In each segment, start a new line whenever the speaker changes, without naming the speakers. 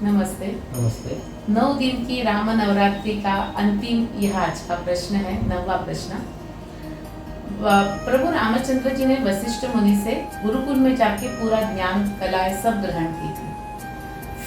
नमस्ते।
नमस्ते।
9 दिन की राम नवरात्रि का अंतिम यह आज का प्रश्न है, 9वां प्रश्न। प्रभु रामचंद्र जी ने वशिष्ठ मुनि से गुरुकुल में जाके पूरा ज्ञान कलाएं सब ग्रहण की थी।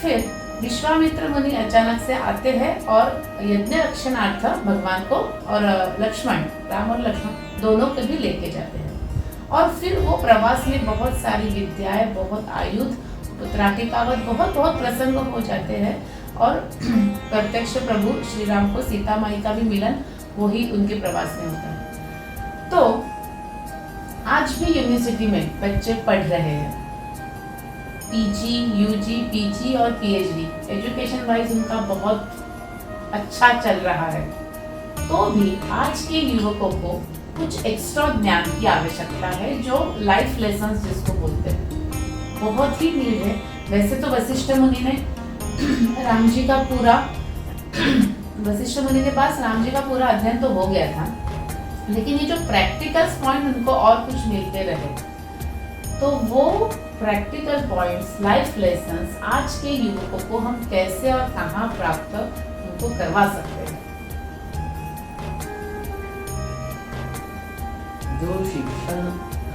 फिर विश्वामित्र मुनि अचानक से आते हैं और यज्ञ रक्षणार्थ भगवान को और लक्ष्मण, राम और लक्ष्मण दोनों को भी लेके जाते हैं। और फिर वो प्रवास में बहुत सारी विद्याएं, बहुत आयुध, त्राटिकावत, बहुत बहुत प्रसंग हो जाते हैं और प्रत्यक्ष प्रभु श्री राम को सीता माई का भी मिलन वही उनके प्रवास में होता है। तो आज भी यूनिवर्सिटी में बच्चे पढ़ रहे हैं, पीजी, यूजी, पीजी और पीएचडी, एजुकेशन वाइज उनका बहुत अच्छा चल रहा है। तो भी आज के युवकों को कुछ एक्स्ट्रा ज्ञान की आवश्यकता है, जो लाइफ लेसन्स जिसको बोलते हैं, बहुत ही नीड है। वैसे तो वशिष्ठ मुनि ने राम जी का पूरा वशिष्ठ मुनि के पास राम जी का पूरा अध्ययन तो हो गया था, लेकिन ये जो प्रैक्टिकल पॉइंट उनको और कुछ मिलते रहे, तो वो प्रैक्टिकल पॉइंट्स, लाइफ लेसन्स आज के युवकों को हम कैसे और कहाँ प्राप्त उनको करवा सकते हैं।
जो शिक्षण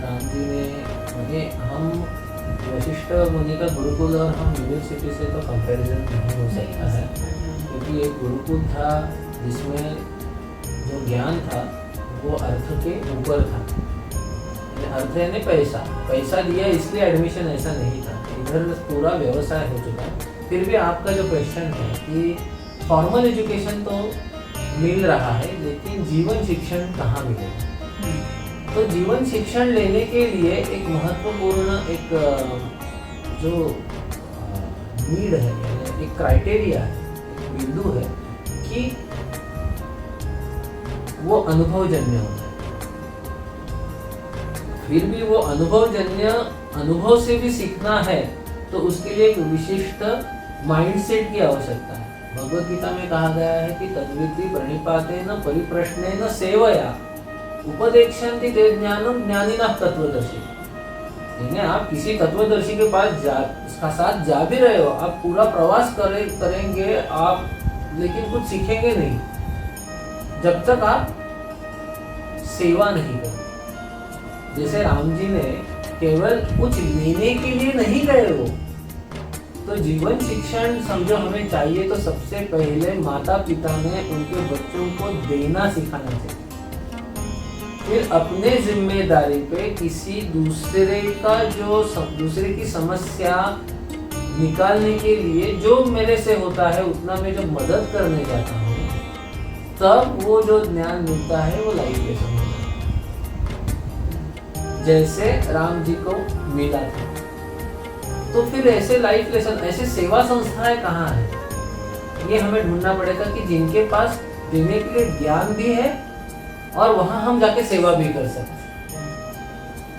राम जी ने हमें, हम वशिष्ठ मुनि का गुरुकुल और हम यूनिवर्सिटी से तो कंपैरिजन नहीं हो सकता है, क्योंकि एक गुरुकुल था जिसमें जो ज्ञान था वो अर्थ के ऊपर था। अर्थ यानी पैसा, पैसा दिया इसलिए एडमिशन, ऐसा नहीं था। इधर पूरा व्यवसाय हो चुका है। फिर भी आपका जो क्वेश्चन है कि फॉर्मल एजुकेशन तो मिल रहा है, लेकिन जीवन शिक्षण कहाँ मिलेगा? तो जीवन शिक्षण लेने के लिए एक महत्वपूर्ण एक जो नीड है, यानी एक क्राइटेरिया है, एक बिंदु है कि वो अनुभवजन्य होता है। फिर भी वो अनुभवजन्य, अनुभव से भी सीखना है तो उसके लिए एक विशिष्ट माइंडसेट की आवश्यकता है। भगवद गीता में कहा गया है कि तद्विद्धि प्रणिपातेन परिप्रश्नेन सेवया उपदेक्षन्ति ते ज्ञानम ज्ञानिनः तत्वदर्शी। यानी आप किसी तत्वदर्शी के पास उसका साथ जा भी रहे हो, आप पूरा प्रवास करेंगे आप, लेकिन कुछ सीखेंगे नहीं जब तक आप सेवा नहीं करोगे। जैसे राम जी ने केवल कुछ लेने के लिए नहीं गए हो, तो जीवन शिक्षण समझो हमें चाहिए तो सबसे पहले माता पिता ने उनके बच्चों को देना सिखाना चाहिए। फिर अपने जिम्मेदारी पे किसी दूसरे का दूसरे की समस्या निकालने के लिए जो मेरे से होता है उतना मैं जब मदद करने जाता हूँ, तब वो जो ज्ञान मिलता है वो लाइफ लेसन होता है, जैसे राम जी को मिला था। तो फिर ऐसे लाइफ लेसन, ऐसे सेवा संस्थाएं कहाँ है? ये हमें ढूंढना पड़ेगा कि जिनके पास देने के लिए ज्ञान भी है और वहां हम जाके सेवा भी कर सकते हैं।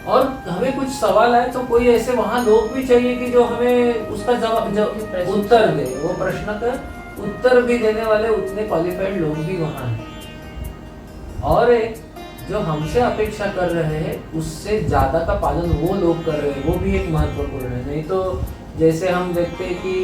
और हमें कुछ सवाल आए तो कोई ऐसे वहां लोग भी चाहिए कि जो हमें उसका जवाब उत्तर दे, वो प्रश्न का उत्तर भी देने वाले उतने क्वालिफाइड लोग भी वहां हैं। और जो हमसे अपेक्षा कर रहे हैं उससे ज्यादा का पालन वो लोग कर रहे हैं, वो भी एक महत्वपूर्ण है। नहीं तो जैसे हम देखते हैं कि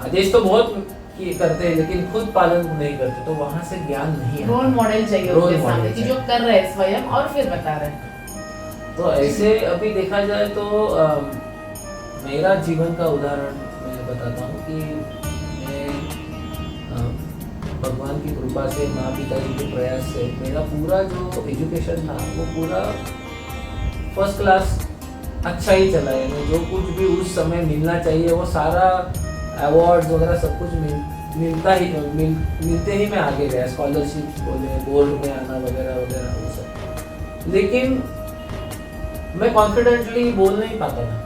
आदेश तो बहुत करते हैं लेकिन खुद पालन नहीं करते, तो वहां से ज्ञान नहीं।
रोल मॉडल चाहिए उनके सामने कि जो कर रहे हैं स्वयं और फिर बता रहे हैं।
तो ऐसे अभी देखा जाए तो मेरा जीवन का उदाहरण मैं बताता हूँ कि मैं भगवान की कृपा से, माँ पिता जी के प्रयास से मेरा पूरा जो एजुकेशन था वो पूरा फर्स्ट क्लास अच्छा ही चला है। जो कुछ भी उस समय मिलना चाहिए वो सारा अवार्ड्स वगैरह सब कुछ मिलते ही मैं आगे गया, स्कॉलरशिप बोले, बोर्ड में आना वगैरह वगैरह वो सब। लेकिन मैं कॉन्फिडेंटली बोल नहीं पाता था,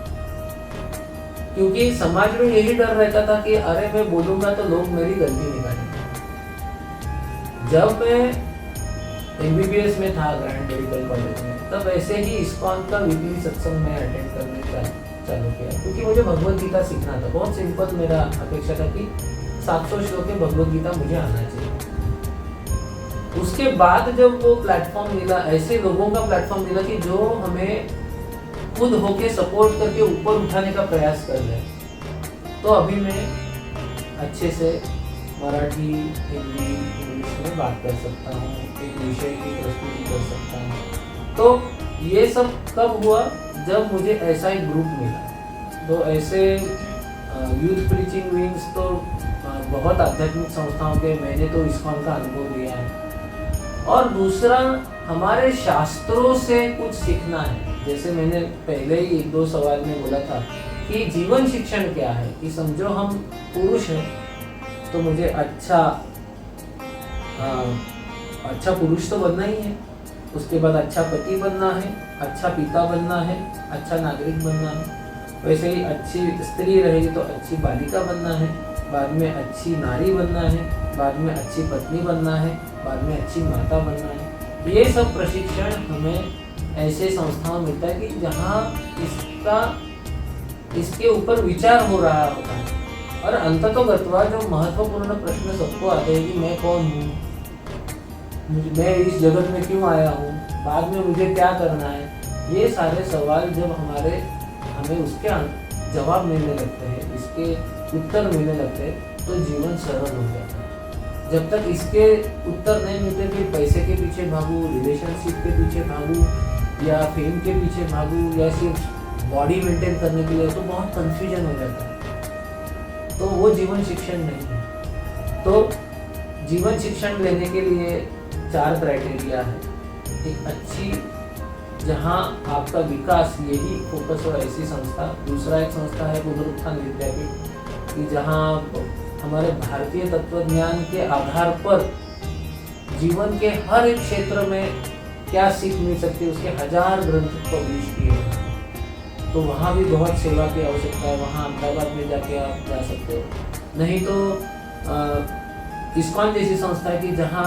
क्योंकि समाज में यही डर रहता था कि अरे मैं बोलूंगा तो लोग मेरी गलती निकालेंगे। जब मैं एमबीबीएस में था ग्रैंड मेडिकल कॉलेज में, तब ऐसे ही इस्कॉन का वीकली सत्संग में अटेंड करने चालू किया, क्योंकि मुझे भगवद गीता सीखना था। बहुत सिंपल मेरा अपेक्षा था कि 700 श्लोक के भगवद गीता मुझे आना चाहिए। उसके बाद जब वो प्लेटफॉर्म मिला, ऐसे लोगों का प्लेटफॉर्म मिला कि जो हमें खुद होके सपोर्ट करके ऊपर उठाने का प्रयास कर रहे हैं, तो अभी मैं अच्छे से मराठी, हिंदी, इंग्लिश में बात कर सकता हूँ, एक विषय की प्रस्तुति कर सकता हूँ। तो ये सब कब हुआ, जब मुझे ऐसा एक ग्रुप मिला। तो ऐसे यूथ प्रीचिंग विंग्स तो बहुत आध्यात्मिक संस्थाओं के, मैंने तो इस्कॉन का अनुभव लिया है। और दूसरा, हमारे शास्त्रों से कुछ सीखना है। जैसे मैंने पहले ही 1-2 सवाल में बोला था कि जीवन शिक्षण क्या है, कि समझो हम पुरुष हैं तो मुझे अच्छा पुरुष तो बनना ही है, उसके बाद अच्छा पति बनना है, अच्छा पिता बनना है, अच्छा नागरिक बनना है। वैसे ही अच्छी स्त्री रहेगी तो अच्छी बालिका बनना है, बाद में अच्छी नारी बनना है, बाद में अच्छी पत्नी बनना है, बाद में अच्छी माता बनना है। ये सब प्रशिक्षण हमें ऐसे संस्थाओं में मिलता है कि जहाँ इसके ऊपर विचार हो रहा होता है। और अंततोगत्वा जो महत्वपूर्ण प्रश्न सबको आते हैं कि मैं कौन हूँ, मैं इस जगत में क्यों आया हूँ, बाद में मुझे क्या करना है, ये सारे सवाल जब हमें उसके जवाब मिलने लगते हैं, इसके उत्तर मिलने लगते हैं, तो जीवन सरल हो जाता है। जब तक इसके उत्तर नहीं मिलते फिर पैसे के पीछे भागू, रिलेशनशिप के पीछे भागू, या फेम के पीछे भागू, या सिर्फ बॉडी मेंटेन करने के लिए, तो बहुत कंफ्यूजन हो जाता है। तो वो जीवन शिक्षण नहीं है। तो जीवन शिक्षण लेने के लिए 4 क्राइटेरिया है। एक अच्छी, जहाँ आपका विकास यही फोकस हो, ऐसी संस्था। दूसरा एक संस्था है पुनरुत्थान विद्यापीठ, कि जहाँ हमारे भारतीय तत्वज्ञान के आधार पर जीवन के हर एक क्षेत्र में क्या सीख मिल सकती है, उसके 1000 ग्रंथ पब्लिश किए हैं। तो वहाँ भी बहुत सेवा की आवश्यकता है। वहाँ अहमदाबाद में जाके आप जा सकते हो। नहीं तो इस्कॉन जैसी संस्था है कि जहाँ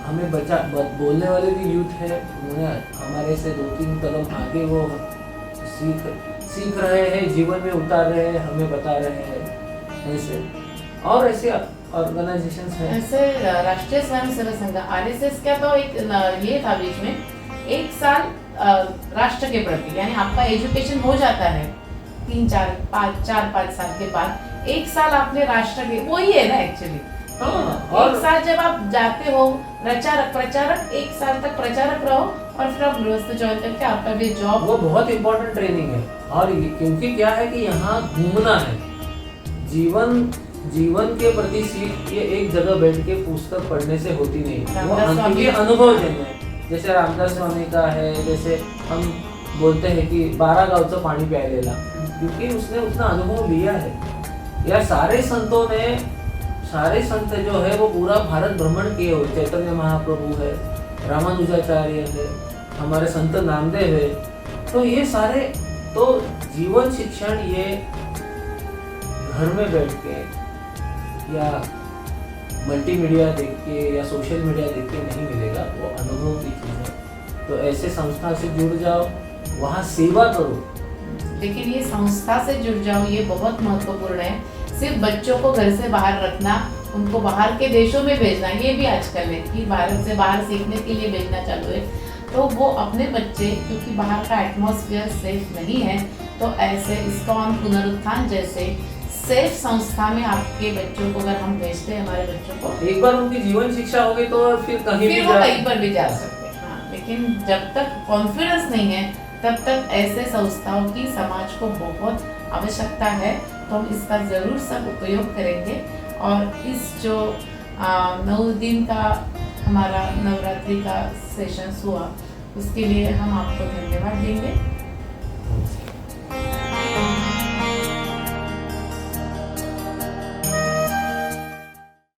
हमें बोलने वाले भी यूथ है, उन्होंने हमारे से 2-3 कदम आगे वो सीख रहे हैं, जीवन में उतार रहे हैं, हमें बता रहे हैं। ऐसे और ऐसे ऑर्गेनाइजेशंस हैं।
ऐसे राष्ट्रीय स्वयंसेवक संघ RSS का तो एक ये था बीच में 1 साल राष्ट्र के प्रति, यानी आपका एजुकेशन हो जाता है 4-5 साल के बाद 1 साल आपने राष्ट्र के, वही है ना एक्चुअली। और 1 साल जब आप जाते हो प्रचारक 1 साल तक प्रचारक रहो, और फिर आप गृहस्थ ज्वाइन करके आपका भी जॉब।
वो बहुत इंपॉर्टेंट ट्रेनिंग है। और क्योंकि क्या है कि यहाँ घूमना है, जीवन के प्रति सीख ये एक जगह बैठ के पुस्तक पढ़ने से होती नहीं, वो अनुभवजन्य है। जैसे रामदास स्वामी का है, जैसे हम बोलते हैं कि 12 गावचं पाणी प्यायलेला, क्योंकि उसने उतना अनुभव लिया है। या सारे संत जो है वो पूरा भारत भ्रमण किए हुए, चैतन्य महाप्रभु है, रामानुजाचार्य है, हमारे संत नामदेव है। तो ये सारे, तो जीवन शिक्षण ये घर में बैठ के या मल्टीमीडिया देख के या सोशल मीडिया देख के नहीं मिलेगा, वो अनुभव की चीज़ है। तो ऐसे संस्था से जुड़ जाओ, वहाँ सेवा करो।
लेकिन ये संस्था से जुड़ जाओ, ये बहुत महत्वपूर्ण है। सिर्फ बच्चों को घर से बाहर रखना, उनको बाहर के देशों में भेजना, ये भी आजकल है कि भारत से बाहर सीखने के लिए भेजना चालू है। तो वो अपने बच्चे, क्योंकि बाहर का एटमॉस्फेयर सेफ नहीं है, तो ऐसे इस्कॉन, पुनरुत्थान जैसे सेफ संस्था में आपके बच्चों को अगर हम भेजते हैं, हमारे बच्चों को,
एक बार उनकी जीवन शिक्षा हो गई तो फिर
कहीं पर भी जा सकते हैं। हाँ, लेकिन जब तक कॉन्फिडेंस नहीं है, तब तक ऐसे संस्थाओं की समाज को बहुत आवश्यकता है। तो हम इसका ज़रूर सब उपयोग करेंगे। और इस जो 9 दिन का हमारा नवरात्रि का सेशन हुआ, उसके लिए हम आपको धन्यवाद देंगे।